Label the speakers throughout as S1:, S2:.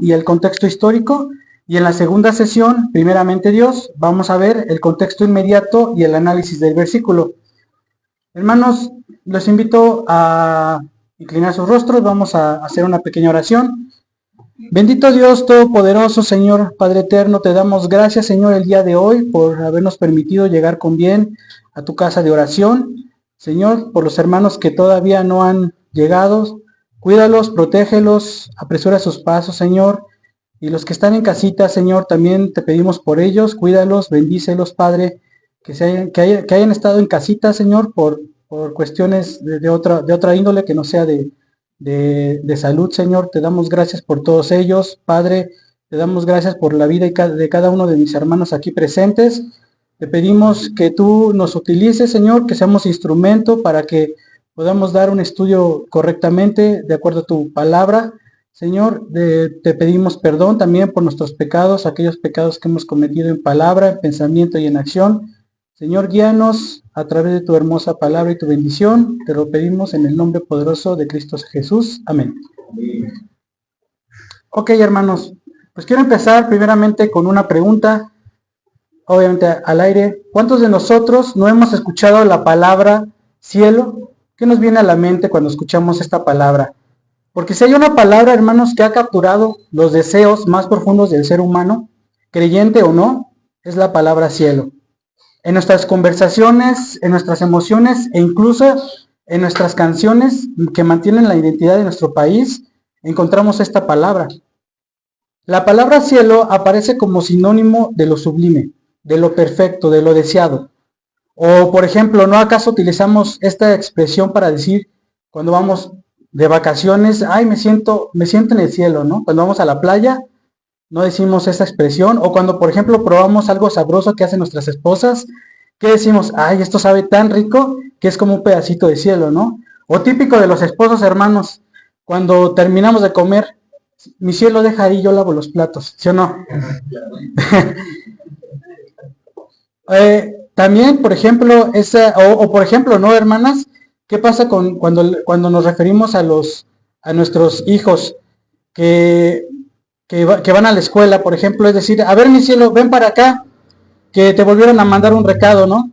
S1: y el contexto histórico. Y en la segunda sesión, primeramente Dios, vamos a ver el contexto inmediato y el análisis del versículo. Hermanos, los invito a inclinar sus rostros, vamos a hacer una pequeña oración. Bendito Dios Todopoderoso, Señor Padre Eterno, te damos gracias, Señor, el día de hoy por habernos permitido llegar con bien a tu casa de oración. Señor, por los hermanos que todavía no han llegado, cuídalos, protégelos, apresura sus pasos, Señor. Y los que están en casita, Señor, también te pedimos por ellos, cuídalos, bendícelos, Padre, que hayan estado en casita, Señor, por cuestiones de otra índole, que no sea de salud, Señor. Te damos gracias por todos ellos, Padre. Te damos gracias por la vida de cada uno de mis hermanos aquí presentes. Te pedimos que tú nos utilices, Señor, que seamos instrumento para que podamos dar un estudio correctamente de acuerdo a tu palabra. Señor, te pedimos perdón también por nuestros pecados, aquellos pecados que hemos cometido en palabra, en pensamiento y en acción. Señor, guíanos a través de tu hermosa palabra y tu bendición. Te lo pedimos en el nombre poderoso de Cristo Jesús. Amén. Ok, hermanos, pues quiero empezar primeramente con una pregunta, obviamente al aire. ¿Cuántos de nosotros no hemos escuchado la palabra cielo? ¿Qué nos viene a la mente cuando escuchamos esta palabra? Porque si hay una palabra, hermanos, que ha capturado los deseos más profundos del ser humano, creyente o no, es la palabra cielo. En nuestras conversaciones, en nuestras emociones e incluso en nuestras canciones que mantienen la identidad de nuestro país, encontramos esta palabra. La palabra cielo aparece como sinónimo de lo sublime, de lo perfecto, de lo deseado. O, por ejemplo, ¿no acaso utilizamos esta expresión para decir cuando vamos de vacaciones, ay, me siento en el cielo, ¿no? Cuando vamos a la playa, no decimos esa expresión. O cuando, por ejemplo, probamos algo sabroso que hacen nuestras esposas, ¿qué decimos? Ay, esto sabe tan rico que es como un pedacito de cielo, ¿no? O típico de los esposos, hermanos, cuando terminamos de comer, mi cielo deja ahí, yo lavo los platos, ¿sí o no? También, por ejemplo, por ejemplo, ¿no, hermanas? ¿Qué pasa cuando nos referimos a nuestros hijos que van a la escuela, por ejemplo? Es decir, a ver, mi cielo, ven para acá, que te volvieron a mandar un recado, ¿no?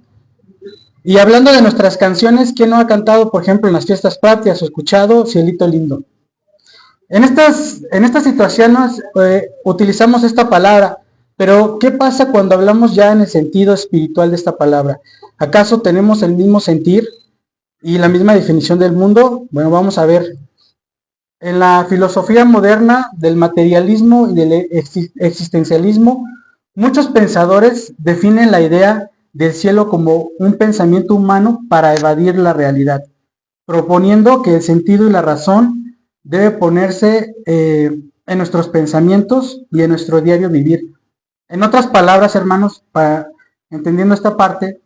S1: Y hablando de nuestras canciones, ¿quién no ha cantado, por ejemplo, en las fiestas patrias o escuchado Cielito Lindo? En estas situaciones utilizamos esta palabra, pero ¿qué pasa cuando hablamos ya en el sentido espiritual de esta palabra? ¿Acaso tenemos el mismo sentir y la misma definición del mundo? Bueno, vamos a ver. En la filosofía moderna del materialismo y del existencialismo, muchos pensadores definen la idea del cielo como un pensamiento humano para evadir la realidad, proponiendo que el sentido y la razón debe ponerse en nuestros pensamientos y en nuestro diario vivir. En otras palabras, hermanos, entendiendo esta parte,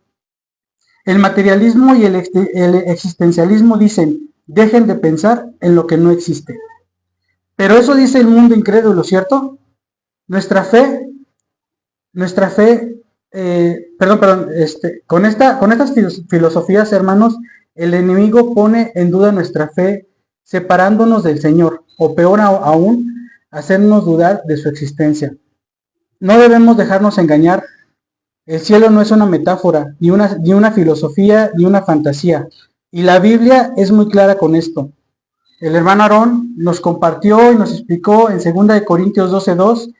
S1: el materialismo y el existencialismo dicen, dejen de pensar en lo que no existe. Pero eso dice el mundo incrédulo, ¿cierto? Nuestra fe, con estas filosofías, hermanos, el enemigo pone en duda nuestra fe, separándonos del Señor, o peor aún, hacernos dudar de su existencia. No debemos dejarnos engañar. El cielo no es una metáfora, ni una filosofía, ni una fantasía. Y la Biblia es muy clara con esto. El hermano Aarón nos compartió y nos explicó en 2 Corintios 12:2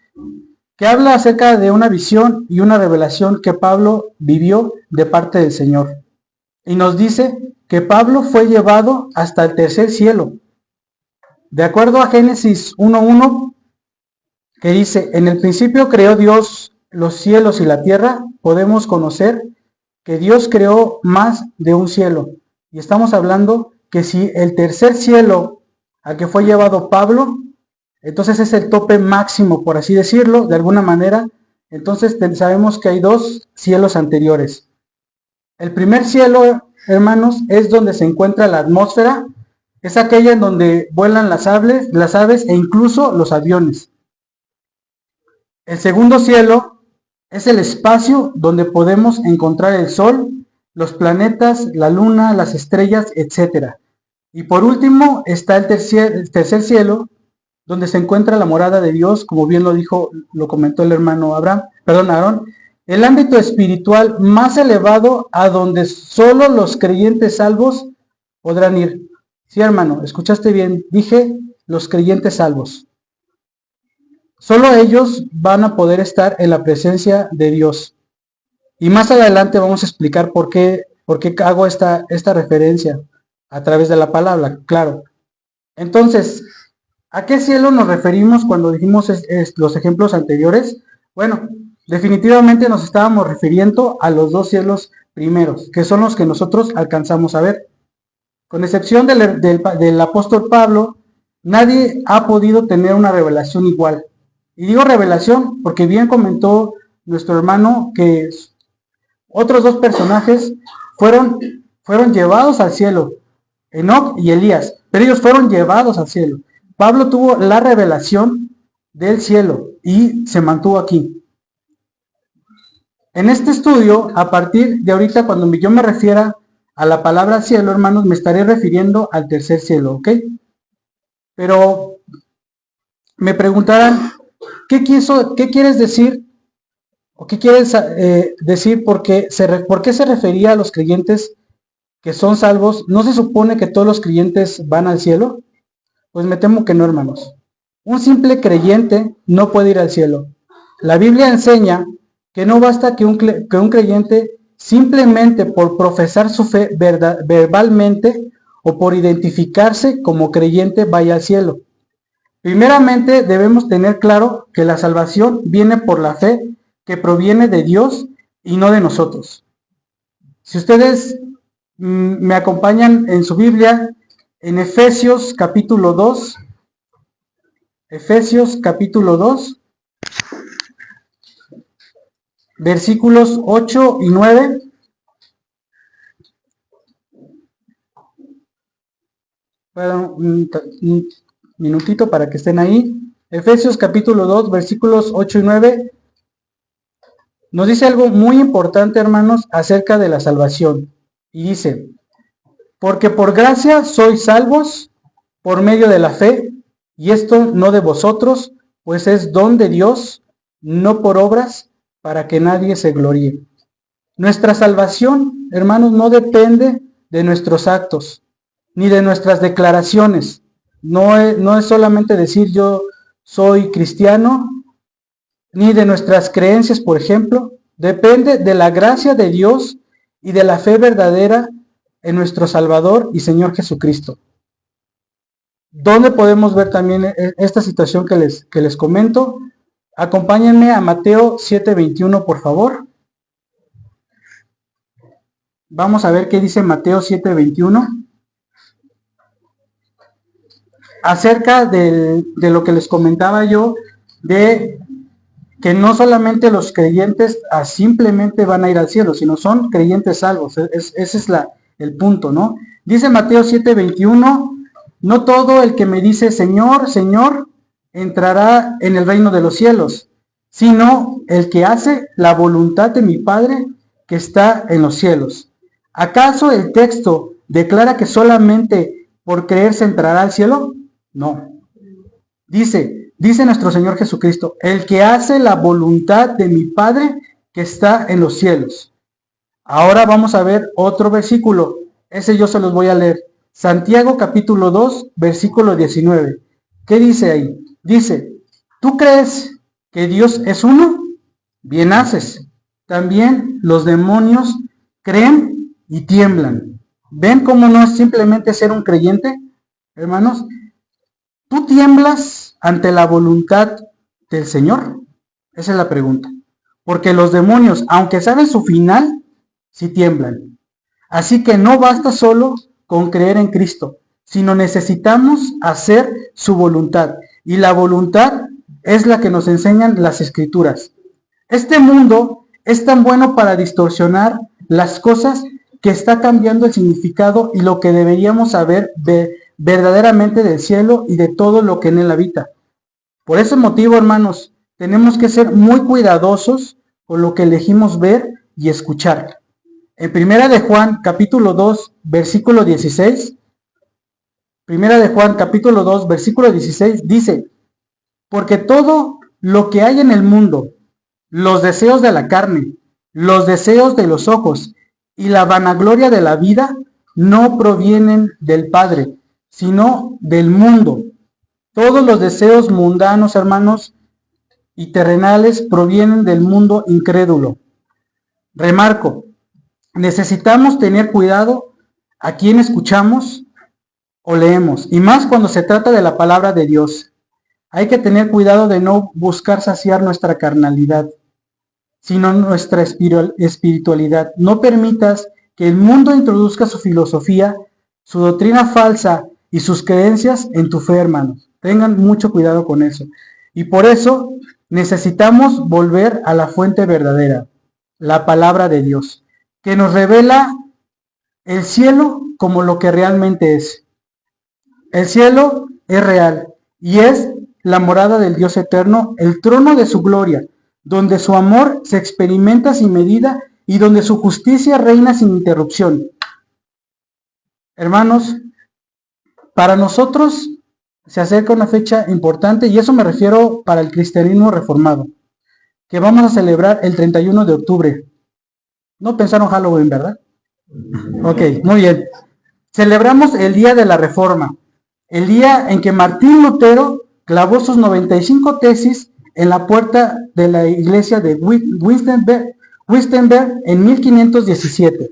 S1: que habla acerca de una visión y una revelación que Pablo vivió de parte del Señor. Y nos dice que Pablo fue llevado hasta el tercer cielo. De acuerdo a Génesis 1:1, que dice, en el principio creó Dios los cielos y la tierra, podemos conocer que Dios creó más de un cielo. Y estamos hablando que si el tercer cielo al que fue llevado Pablo, entonces es el tope máximo, por así decirlo, de alguna manera, entonces sabemos que hay dos cielos anteriores. El primer cielo, hermanos, es donde se encuentra la atmósfera, es aquella en donde vuelan las aves e incluso los aviones. El segundo cielo es el espacio donde podemos encontrar el sol, los planetas, la luna, las estrellas, etc. Y por último está el tercer cielo, donde se encuentra la morada de Dios, como bien lo comentó el hermano Aarón, el ámbito espiritual más elevado a donde solo los creyentes salvos podrán ir. Sí, hermano, escuchaste bien, dije los creyentes salvos. Solo ellos van a poder estar en la presencia de Dios. Y más adelante vamos a explicar por qué hago esta referencia a través de la palabra, claro. Entonces, ¿a qué cielo nos referimos cuando dijimos los ejemplos anteriores? Bueno, definitivamente nos estábamos refiriendo a los dos cielos primeros, que son los que nosotros alcanzamos a ver. Con excepción del apóstol Pablo, nadie ha podido tener una revelación igual. Y digo revelación porque bien comentó nuestro hermano que otros dos personajes fueron llevados al cielo, Enoc y Elías, pero ellos fueron llevados al cielo. Pablo tuvo la revelación del cielo y se mantuvo aquí. En este estudio, a partir de ahorita, cuando yo me refiera a la palabra cielo, hermanos, me estaré refiriendo al tercer cielo, ¿ok? Pero me preguntarán, ¿qué quieres decir? ¿O qué quieres decir? ¿Por qué se refería a los creyentes que son salvos? ¿No se supone que todos los creyentes van al cielo? Pues me temo que no, hermanos. Un simple creyente no puede ir al cielo. La Biblia enseña que no basta que un creyente simplemente por profesar su fe verbalmente o por identificarse como creyente vaya al cielo. Primeramente debemos tener claro que la salvación viene por la fe que proviene de Dios y no de nosotros. Si ustedes me acompañan en su Biblia, en Efesios capítulo 2, versículos 8 y 9. Bueno, un minutito para que estén ahí. Efesios capítulo 2, versículos 8 y 9. Nos dice algo muy importante, hermanos, acerca de la salvación. Y dice, porque por gracia sois salvos por medio de la fe, y esto no de vosotros, pues es don de Dios, no por obras, para que nadie se gloríe. Nuestra salvación, hermanos, no depende de nuestros actos, ni de nuestras declaraciones. No es solamente decir yo soy cristiano, ni de nuestras creencias, por ejemplo. Depende de la gracia de Dios y de la fe verdadera en nuestro Salvador y Señor Jesucristo. ¿Dónde podemos ver también esta situación que les comento? Acompáñenme a Mateo 7:21, por favor. Vamos a ver qué dice Mateo 7:21. Acerca de lo que les comentaba yo, de que no solamente los creyentes simplemente van a ir al cielo, sino son creyentes salvos. Ese es el punto, ¿no? Dice Mateo 7:21, no todo el que me dice Señor, Señor, entrará en el reino de los cielos, sino el que hace la voluntad de mi Padre que está en los cielos. ¿Acaso el texto declara que solamente por creer se entrará al cielo? No. Dice nuestro Señor Jesucristo, el que hace la voluntad de mi Padre que está en los cielos. Ahora vamos a ver otro versículo. Ese yo se los voy a leer. Santiago capítulo 2, versículo 19. ¿Qué dice ahí? Dice, ¿tú crees que Dios es uno? Bien haces. También los demonios creen y tiemblan. ¿Ven cómo no es simplemente ser un creyente, hermanos? ¿Tú tiemblas ante la voluntad del Señor? Esa es la pregunta. Porque los demonios, aunque saben su final, sí tiemblan. Así que no basta solo con creer en Cristo, sino necesitamos hacer su voluntad. Y la voluntad es la que nos enseñan las Escrituras. Este mundo es tan bueno para distorsionar las cosas que está cambiando el significado y lo que deberíamos saber verdaderamente del cielo y de todo lo que en él habita. Por ese motivo, hermanos, tenemos que ser muy cuidadosos con lo que elegimos ver y escuchar. En Primera de Juan, capítulo 2, versículo 16, Primera de Juan, capítulo 2, versículo 16, dice, porque todo lo que hay en el mundo, los deseos de la carne, los deseos de los ojos y la vanagloria de la vida, no provienen del Padre, sino del mundo. Todos los deseos mundanos, hermanos, y terrenales provienen del mundo incrédulo. Remarco, necesitamos tener cuidado a quién escuchamos o leemos, y más cuando se trata de la palabra de Dios. Hay que tener cuidado de no buscar saciar nuestra carnalidad, sino nuestra espiritualidad. No permitas que el mundo introduzca su filosofía, su doctrina falsa y sus creencias en tu fe, hermanos. Tengan mucho cuidado con eso. Y por eso necesitamos volver a la fuente verdadera, la palabra de Dios, que nos revela el cielo como lo que realmente es. El cielo es real y es la morada del Dios eterno, el trono de su gloria, donde su amor se experimenta sin medida y donde su justicia reina sin interrupción. Hermanos, para nosotros se acerca una fecha importante, y eso me refiero para el cristianismo reformado, que vamos a celebrar el 31 de octubre. No pensaron Halloween, ¿verdad? Ok, muy bien. Celebramos el día de la Reforma, el día en que Martín Lutero clavó sus 95 tesis en la puerta de la iglesia de Wittenberg en 1517.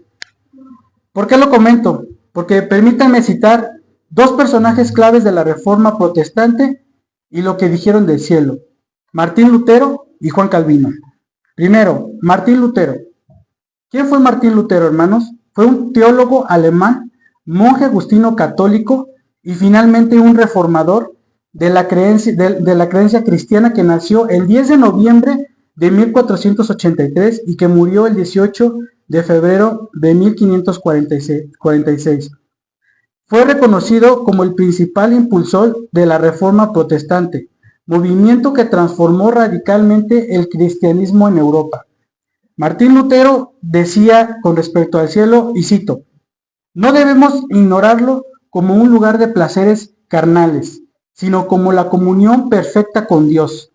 S1: ¿Por qué lo comento? Porque permítanme citar dos personajes claves de la Reforma protestante y lo que dijeron del cielo: Martín Lutero y Juan Calvino. Primero, Martín Lutero. ¿Quién fue Martín Lutero, hermanos? Fue un teólogo alemán, monje agustino católico y finalmente un reformador de la creencia cristiana, que nació el 10 de noviembre de 1483 y que murió el 18 de febrero de 1546. Fue reconocido como el principal impulsor de la Reforma protestante, movimiento que transformó radicalmente el cristianismo en Europa. Martín Lutero decía con respecto al cielo, y cito: no debemos ignorarlo como un lugar de placeres carnales, sino como la comunión perfecta con Dios.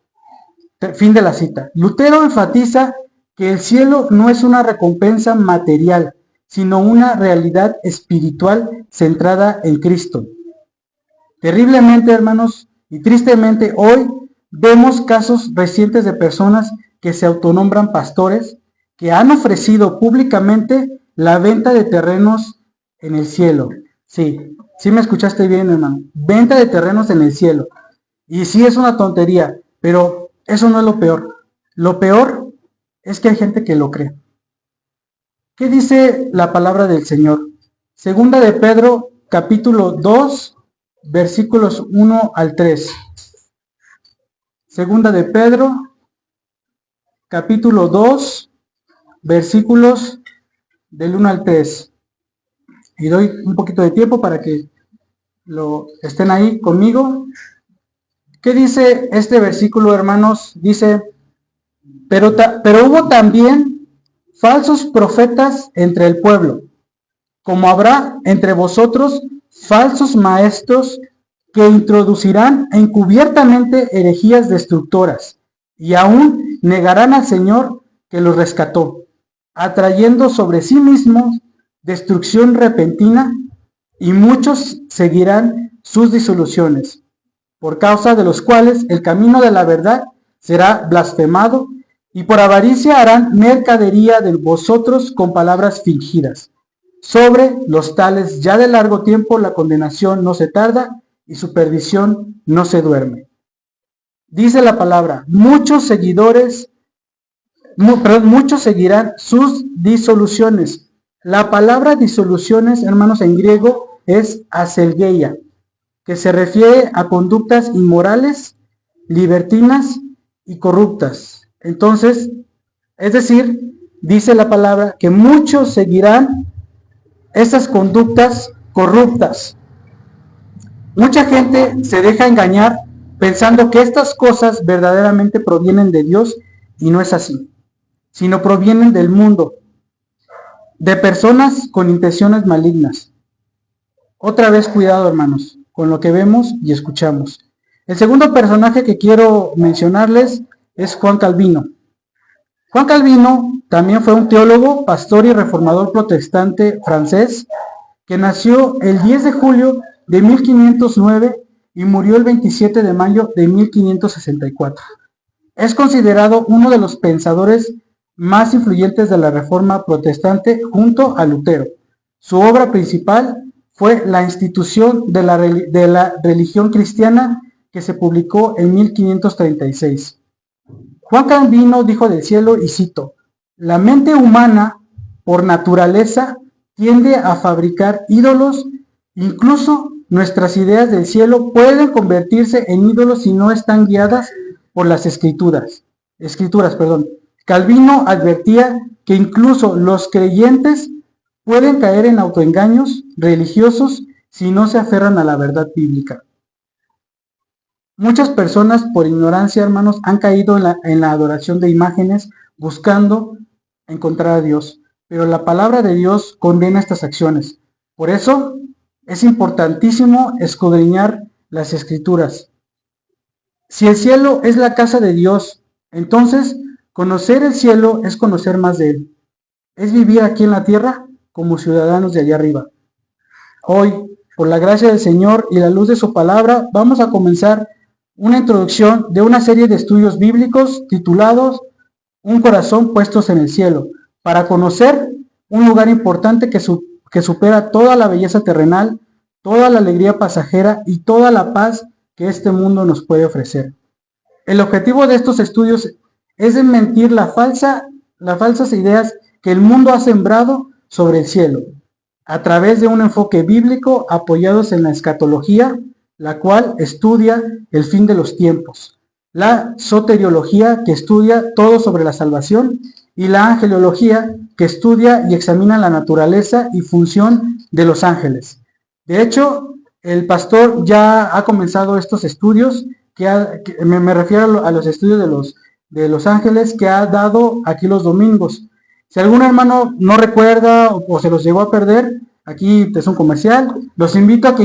S1: Fin de la cita. Lutero enfatiza que el cielo no es una recompensa material, sino una realidad espiritual centrada en Cristo. Terriblemente, hermanos, y tristemente, hoy vemos casos recientes de personas que se autonombran pastores, que han ofrecido públicamente la venta de terrenos en el cielo. Sí me escuchaste bien, hermano. Venta de terrenos en el cielo. Y sí es una tontería, pero eso no es lo peor. Lo peor es que hay gente que lo cree. ¿Qué dice la palabra del Señor? Segunda de Pedro, capítulo 2, versículos 1 al 3. Segunda de Pedro, capítulo 2, versículos del 1 al 3. Y doy un poquito de tiempo para que lo estén ahí conmigo. ¿Qué dice este versículo, hermanos? Dice: pero hubo también falsos profetas entre el pueblo, como habrá entre vosotros falsos maestros que introducirán encubiertamente herejías destructoras, y aún negarán al Señor que los rescató, atrayendo sobre sí mismos destrucción repentina, y muchos seguirán sus disoluciones, por causa de los cuales el camino de la verdad será blasfemado, y por avaricia harán mercadería de vosotros con palabras fingidas. Sobre los tales ya de largo tiempo la condenación no se tarda y su perdición no se duerme. Dice la palabra: muchos seguirán sus disoluciones. La palabra disoluciones, hermanos, en griego es aselgeia, que se refiere a conductas inmorales, libertinas y corruptas. Entonces, es decir, dice la palabra que muchos seguirán esas conductas corruptas. Mucha gente se deja engañar pensando que estas cosas verdaderamente provienen de Dios, y no es así, sino provienen del mundo, de personas con intenciones malignas. Otra vez, cuidado, hermanos, con lo que vemos y escuchamos. El segundo personaje que quiero mencionarles es Juan Calvino. Juan Calvino también fue un teólogo, pastor y reformador protestante francés que nació el 10 de julio de 1509 y murió el 27 de mayo de 1564. Es considerado uno de los pensadores más influyentes de la Reforma protestante junto a Lutero. Su obra principal fue La institución de la religión cristiana, que se publicó en 1536. Juan Calvino dijo del cielo, y cito: la mente humana, por naturaleza, tiende a fabricar ídolos. Incluso nuestras ideas del cielo pueden convertirse en ídolos si no están guiadas por las escrituras. Calvino advertía que incluso los creyentes pueden caer en autoengaños religiosos si no se aferran a la verdad bíblica. Muchas personas, por ignorancia, hermanos, han caído en la adoración de imágenes buscando encontrar a Dios, pero la palabra de Dios condena estas acciones. Por eso es importantísimo escudriñar las escrituras. Si el cielo es la casa de Dios, entonces conocer el cielo es conocer más de Él. Es vivir aquí en la tierra como ciudadanos de allá arriba. Hoy, por la gracia del Señor y la luz de su palabra, vamos a comenzar una introducción de una serie de estudios bíblicos titulados Un corazón puestos en el cielo, para conocer un lugar importante que supera toda la belleza terrenal, toda la alegría pasajera y toda la paz que este mundo nos puede ofrecer. El objetivo de estos estudios es desmentir las falsas ideas que el mundo ha sembrado sobre el cielo, a través de un enfoque bíblico apoyados en la escatología, la cual estudia el fin de los tiempos, la soteriología, que estudia todo sobre la salvación, y la angelología, que estudia y examina la naturaleza y función de los ángeles. De hecho, el pastor ya ha comenzado estos estudios, me refiero a los estudios de los ángeles, que ha dado aquí los domingos. Si algún hermano no recuerda o se los llegó a perder, aquí es un comercial. Los invito a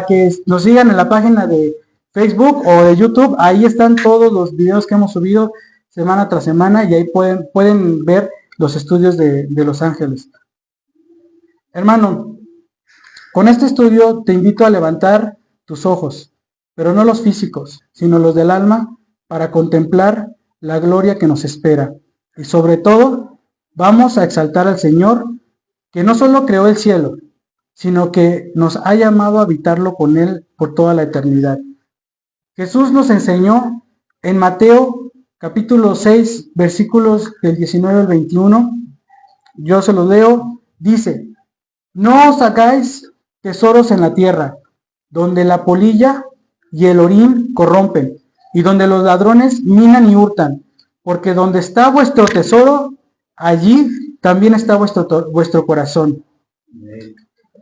S1: que nos sigan en la página de Facebook o de YouTube. Ahí están todos los videos que hemos subido semana tras semana y ahí pueden ver los estudios de los ángeles. Hermano, con este estudio te invito a levantar tus ojos, pero no los físicos, sino los del alma, para contemplar la gloria que nos espera. Y sobre todo, vamos a exaltar al Señor, que no solo creó el cielo, sino que nos ha llamado a habitarlo con Él por toda la eternidad. Jesús nos enseñó en Mateo capítulo 6, versículos del 19 al 21, yo se los leo, dice: no os hagáis tesoros en la tierra, donde la polilla y el orín corrompen, y donde los ladrones minan y hurtan, porque donde está vuestro tesoro, allí también está vuestro corazón.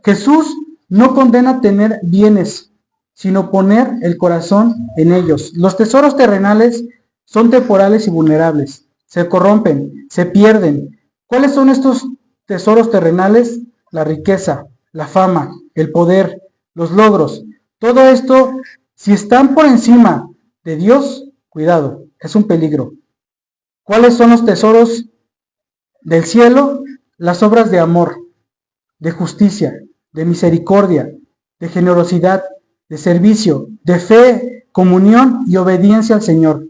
S1: Jesús no condena tener bienes, sino poner el corazón en ellos. Los tesoros terrenales son temporales y vulnerables, se corrompen, se pierden. ¿Cuáles son estos tesoros terrenales? La riqueza, la fama, el poder, los logros. Todo esto, si están por encima de Dios, cuidado, es un peligro. ¿Cuáles son los tesoros del cielo? Las obras de amor, de justicia, de misericordia, de generosidad, de servicio, de fe, comunión y obediencia al Señor.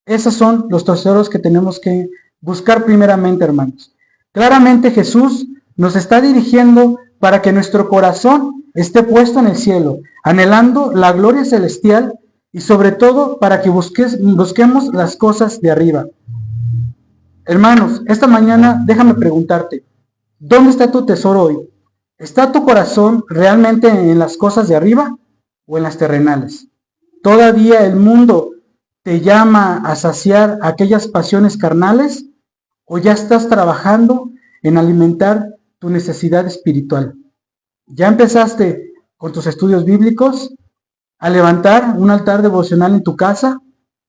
S1: Esos son los tesoros que tenemos que buscar primeramente, hermanos. Claramente Jesús nos está dirigiendo para que nuestro corazón esté puesto en el cielo, anhelando la gloria celestial y sobre todo para que busquemos las cosas de arriba. Hermanos, esta mañana déjame preguntarte, ¿dónde está tu tesoro hoy? ¿Está tu corazón realmente en las cosas de arriba o en las terrenales? ¿Todavía el mundo te llama a saciar aquellas pasiones carnales o ya estás trabajando en alimentar tu necesidad espiritual? ¿Ya empezaste con tus estudios bíblicos? ¿A levantar un altar devocional en tu casa?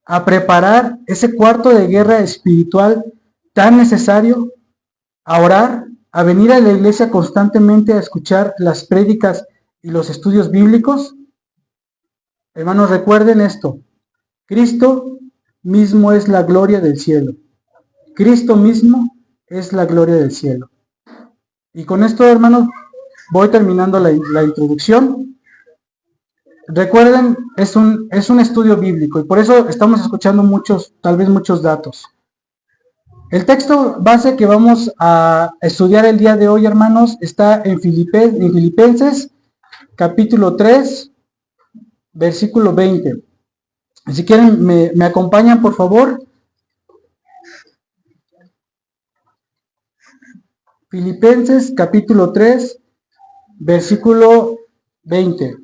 S1: ¿A preparar ese cuarto de guerra espiritual tan necesario? ¿A orar? ¿A venir a la iglesia constantemente a escuchar las prédicas y los estudios bíblicos? Hermanos, recuerden esto. Cristo mismo es la gloria del cielo. Cristo mismo es la gloria del cielo. Y con esto, hermanos, voy terminando la introducción. Recuerden, es un estudio bíblico y por eso estamos escuchando tal vez muchos datos. El texto base que vamos a estudiar el día de hoy, hermanos, está en Filipenses, capítulo 3, versículo 20. Si quieren, me acompañan, por favor. Filipenses, capítulo 3, versículo 20.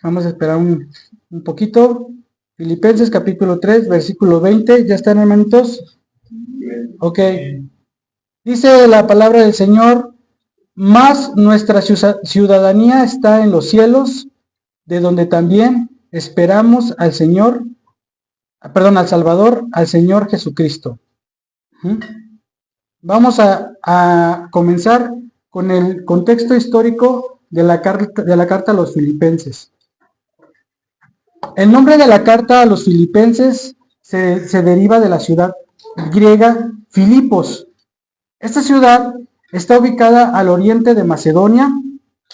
S1: Vamos a esperar un poquito. Filipenses capítulo 3, versículo 20. ¿Ya están, hermanitos? Ok. Dice la palabra del Señor: mas nuestra ciudadanía está en los cielos, de donde también esperamos al Salvador, al Señor Jesucristo. Vamos a comenzar con el contexto histórico de la carta a los filipenses. El nombre de la carta a los filipenses se deriva de la ciudad griega Filipos. Esta ciudad está ubicada al oriente de Macedonia.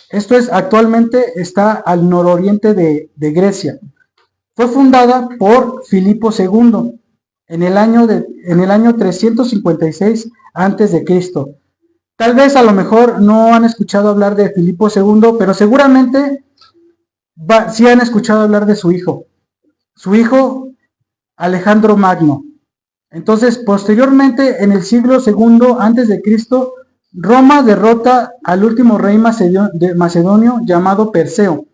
S1: Esto es, actualmente está al nororiente de Grecia. Fue fundada por Filipo II en el año 356 a.C. Tal vez a lo mejor no han escuchado hablar de Filipo II, pero seguramente sí han escuchado hablar de su hijo Alejandro Magno. Entonces, posteriormente, en el siglo II a.C., Roma derrota al último rey macedonio llamado Perseo,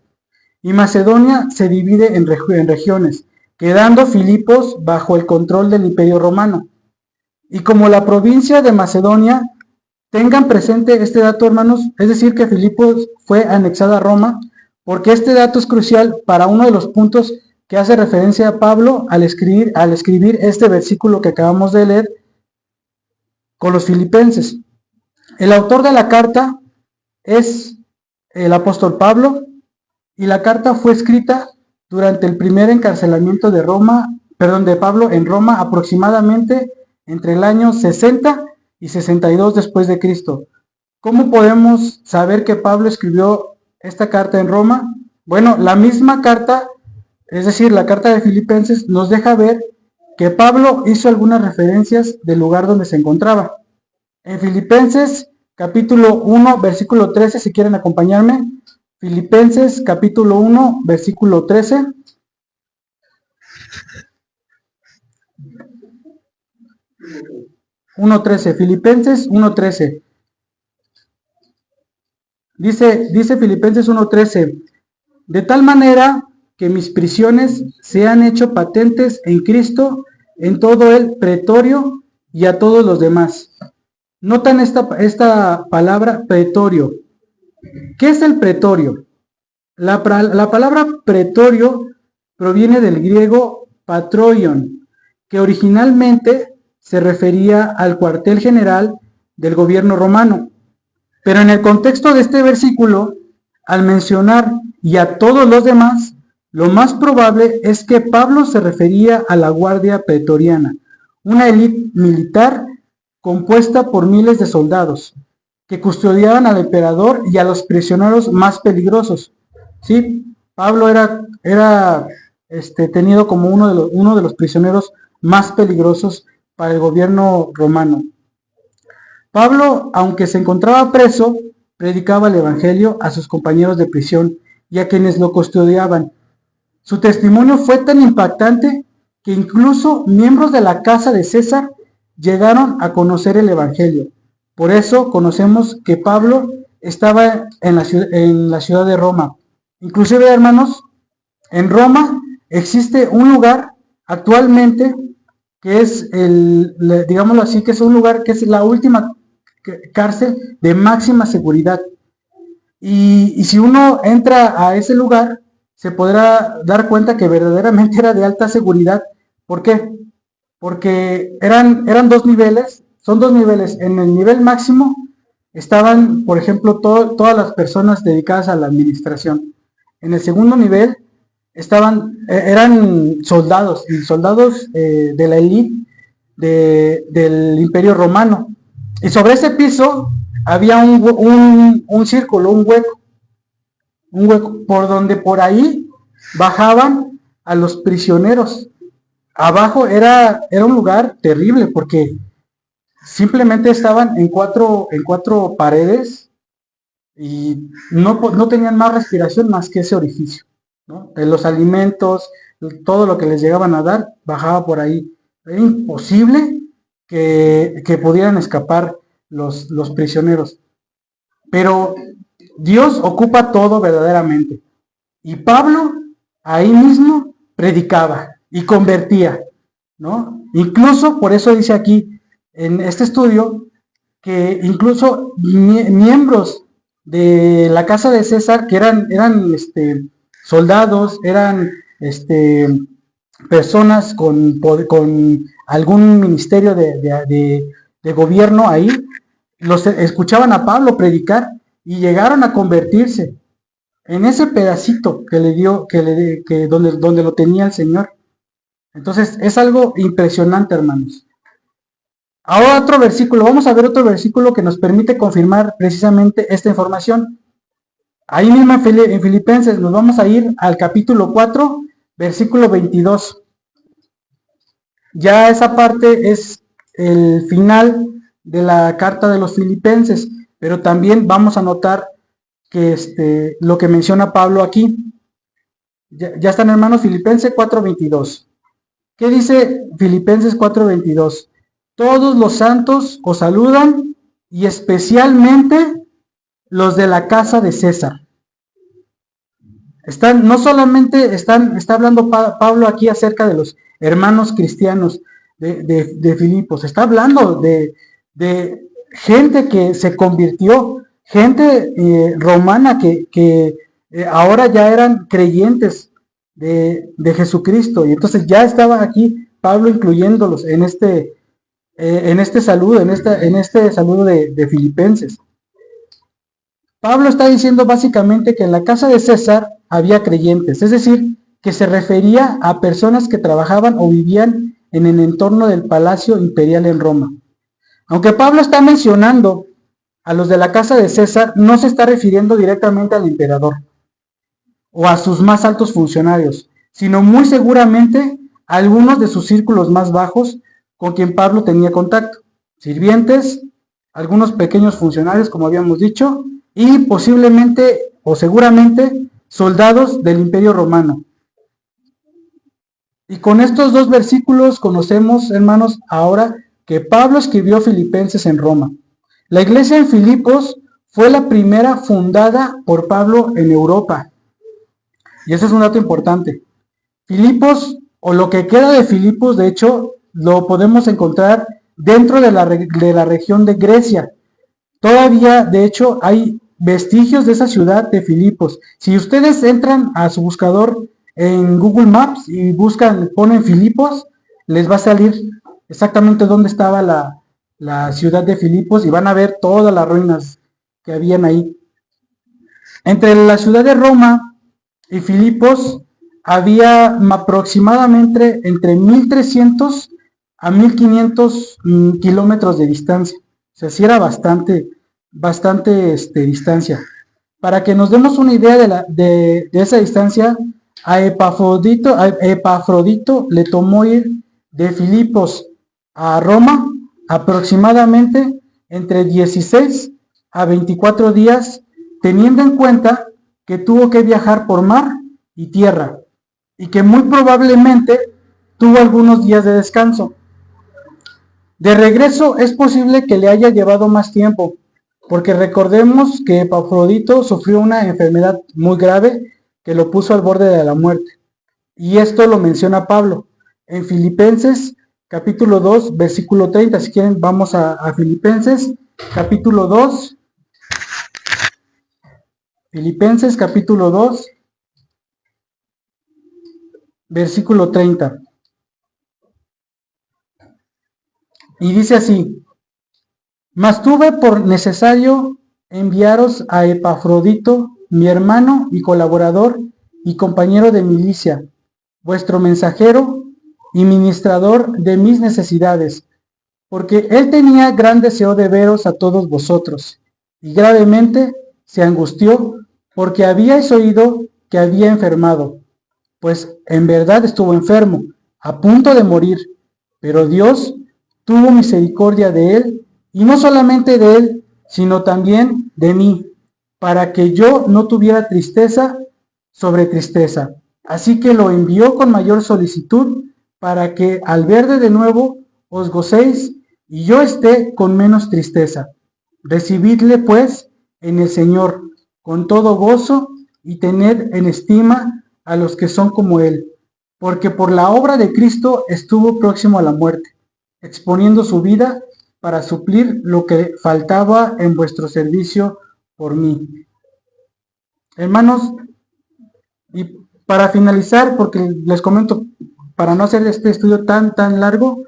S1: y Macedonia se divide en regiones, quedando Filipos bajo el control del Imperio Romano. Y como la provincia de Macedonia, tengan presente este dato, hermanos, es decir, que Filipos fue anexada a Roma, porque este dato es crucial para uno de los puntos que hace referencia a Pablo al escribir este versículo que acabamos de leer con los filipenses. El autor de la carta es el apóstol Pablo, y la carta fue escrita durante el primer encarcelamiento de Pablo en Roma, aproximadamente entre el año 60 y 62 después de Cristo. ¿Cómo podemos saber que Pablo escribió esta carta en Roma? Bueno, la misma carta, es decir, la carta de Filipenses, nos deja ver que Pablo hizo algunas referencias del lugar donde se encontraba. En Filipenses capítulo 1, versículo 13, si quieren acompañarme. Filipenses capítulo 1, versículo 13. Filipenses 1:13. Dice Filipenses 1:13: de tal manera que mis prisiones se han hecho patentes en Cristo en todo el pretorio y a todos los demás. Notan esta palabra pretorio. ¿Qué es el pretorio? La palabra pretorio proviene del griego patroion, que originalmente se refería al cuartel general del gobierno romano. Pero en el contexto de este versículo, al mencionar y a todos los demás, lo más probable es que Pablo se refería a la guardia pretoriana, una élite militar compuesta por miles de soldados que custodiaban al emperador y a los prisioneros más peligrosos. ¿Sí? Pablo era tenido como uno de los prisioneros más peligrosos para el gobierno romano. Pablo, aunque se encontraba preso, predicaba el evangelio a sus compañeros de prisión y a quienes lo custodiaban. Su testimonio fue tan impactante que incluso miembros de la casa de César llegaron a conocer el evangelio. Por eso conocemos que Pablo estaba en la ciudad de Roma. Inclusive, hermanos, en Roma existe un lugar actualmente que es digámoslo así, que es un lugar que es la última cárcel de máxima seguridad. Y si uno entra a ese lugar, se podrá dar cuenta que verdaderamente era de alta seguridad. ¿Por qué? Porque eran dos niveles, son dos niveles. En el nivel máximo estaban, por ejemplo, todas las personas dedicadas a la administración. En el segundo nivel eran soldados, y soldados de la élite del Imperio Romano. Y sobre ese piso había un círculo, un hueco por donde por ahí bajaban a los prisioneros. Abajo era un lugar terrible porque simplemente estaban en cuatro paredes y no tenían más respiración más que ese orificio, ¿no? Los alimentos, todo lo que les llegaban a dar, bajaba por ahí. Era imposible que pudieran escapar los prisioneros. Pero Dios ocupa todo verdaderamente. Y Pablo ahí mismo predicaba y convertía, ¿no? Incluso por eso dice aquí en este estudio que incluso miembros de la casa de César, que eran soldados, eran personas con algún ministerio de gobierno ahí, los escuchaban a Pablo predicar y llegaron a convertirse en ese pedacito que le dio, donde lo tenía el Señor. Entonces es algo impresionante, hermanos. Ahora otro versículo, vamos a ver otro versículo que nos permite confirmar precisamente esta información. Ahí mismo en Filipenses nos vamos a ir al capítulo 4, versículo 22. Ya esa parte es el final de la carta de los Filipenses, pero también vamos a notar que lo que menciona Pablo aquí. Ya están, hermanos, Filipenses 4:22. ¿Qué dice Filipenses 4:22? Todos los santos os saludan y especialmente los de la casa de César. No solamente está hablando Pablo aquí acerca de los hermanos cristianos de Filipos, está hablando de gente que se convirtió, gente romana que ahora ya eran creyentes de Jesucristo, y entonces ya estaba aquí Pablo incluyéndolos en este saludo, en este saludo de Filipenses. Pablo está diciendo básicamente que en la casa de César había creyentes, es decir, que se refería a personas que trabajaban o vivían en el entorno del palacio imperial en Roma. Aunque Pablo está mencionando a los de la casa de César, no se está refiriendo directamente al emperador o a sus más altos funcionarios, sino muy seguramente a algunos de sus círculos más bajos con quien Pablo tenía contacto, sirvientes, algunos pequeños funcionarios, como habíamos dicho, y posiblemente o seguramente soldados del Imperio Romano. Y con estos dos versículos conocemos, hermanos, ahora que Pablo escribió Filipenses en Roma. La iglesia en Filipos fue la primera fundada por Pablo en Europa. Y ese es un dato importante. Filipos, o lo que queda de Filipos, de hecho, lo podemos encontrar dentro de la región de Grecia. Todavía, de hecho, hay vestigios de esa ciudad de Filipos. Si ustedes entran a su buscador en Google Maps y ponen Filipos, les va a salir exactamente dónde estaba la ciudad de Filipos y van a ver todas las ruinas que habían ahí. Entre la ciudad de Roma y Filipos había aproximadamente entre 1300 a 1500 kilómetros de distancia. O sea, sí era bastante distancia. Para que nos demos una idea de esa distancia, a Epafrodito le tomó ir de Filipos a Roma aproximadamente entre 16 a 24 días, teniendo en cuenta que tuvo que viajar por mar y tierra, y que muy probablemente tuvo algunos días de descanso. De regreso es posible que le haya llevado más tiempo, porque recordemos que Epafrodito sufrió una enfermedad muy grave que lo puso al borde de la muerte. Y esto lo menciona Pablo en Filipenses capítulo 2, versículo 30. Si quieren, vamos a Filipenses capítulo 2. Filipenses capítulo 2, versículo 30. Y dice así: Mas tuve por necesario enviaros a Epafrodito, mi hermano y colaborador y compañero de milicia, vuestro mensajero y ministrador de mis necesidades, porque él tenía gran deseo de veros a todos vosotros, y gravemente se angustió porque habíais oído que había enfermado, pues en verdad estuvo enfermo, a punto de morir, pero Dios tuvo misericordia de él, y no solamente de él, sino también de mí, para que yo no tuviera tristeza sobre tristeza. Así que lo envió con mayor solicitud, para que al verle de nuevo os gocéis y yo esté con menos tristeza. Recibidle pues en el Señor con todo gozo y tened en estima a los que son como él, porque por la obra de Cristo estuvo próximo a la muerte, exponiendo su vida para suplir lo que faltaba en vuestro servicio por mí. Hermanos, y para finalizar, porque les comento, para no hacer este estudio tan largo,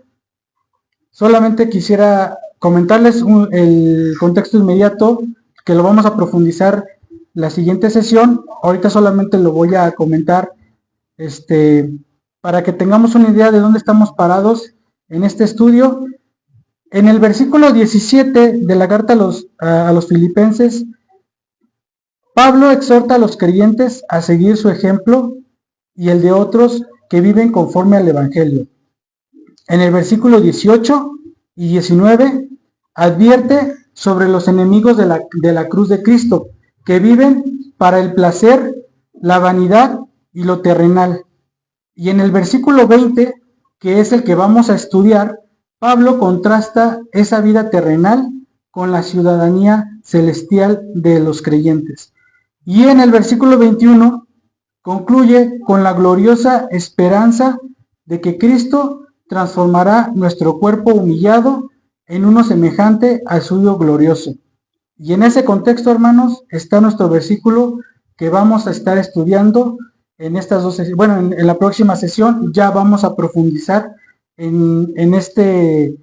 S1: solamente quisiera comentarles el contexto inmediato, que lo vamos a profundizar la siguiente sesión. Ahorita solamente lo voy a comentar para que tengamos una idea de dónde estamos parados en este estudio. En el versículo 17 de la carta a los filipenses, Pablo exhorta a los creyentes a seguir su ejemplo y el de otros que viven conforme al Evangelio. En el versículo 18 y 19 advierte sobre los enemigos de la cruz de Cristo, que viven para el placer, la vanidad y lo terrenal. Y en el versículo 20, que es el que vamos a estudiar, Pablo contrasta esa vida terrenal con la ciudadanía celestial de los creyentes. Y en el versículo 21 concluye con la gloriosa esperanza de que Cristo transformará nuestro cuerpo humillado en uno semejante al suyo glorioso. Y en ese contexto, hermanos, está nuestro versículo que vamos a estar estudiando en estas dos sesiones. Bueno, en la próxima sesión ya vamos a profundizar en este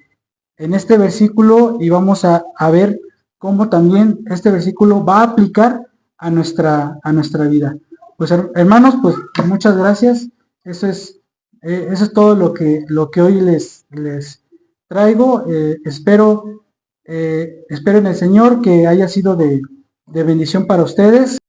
S1: versículo y vamos a ver cómo también este versículo va a aplicar a nuestra vida. Pues hermanos, pues muchas gracias. Eso es todo lo que hoy les traigo. Espero en el Señor que haya sido de bendición para ustedes.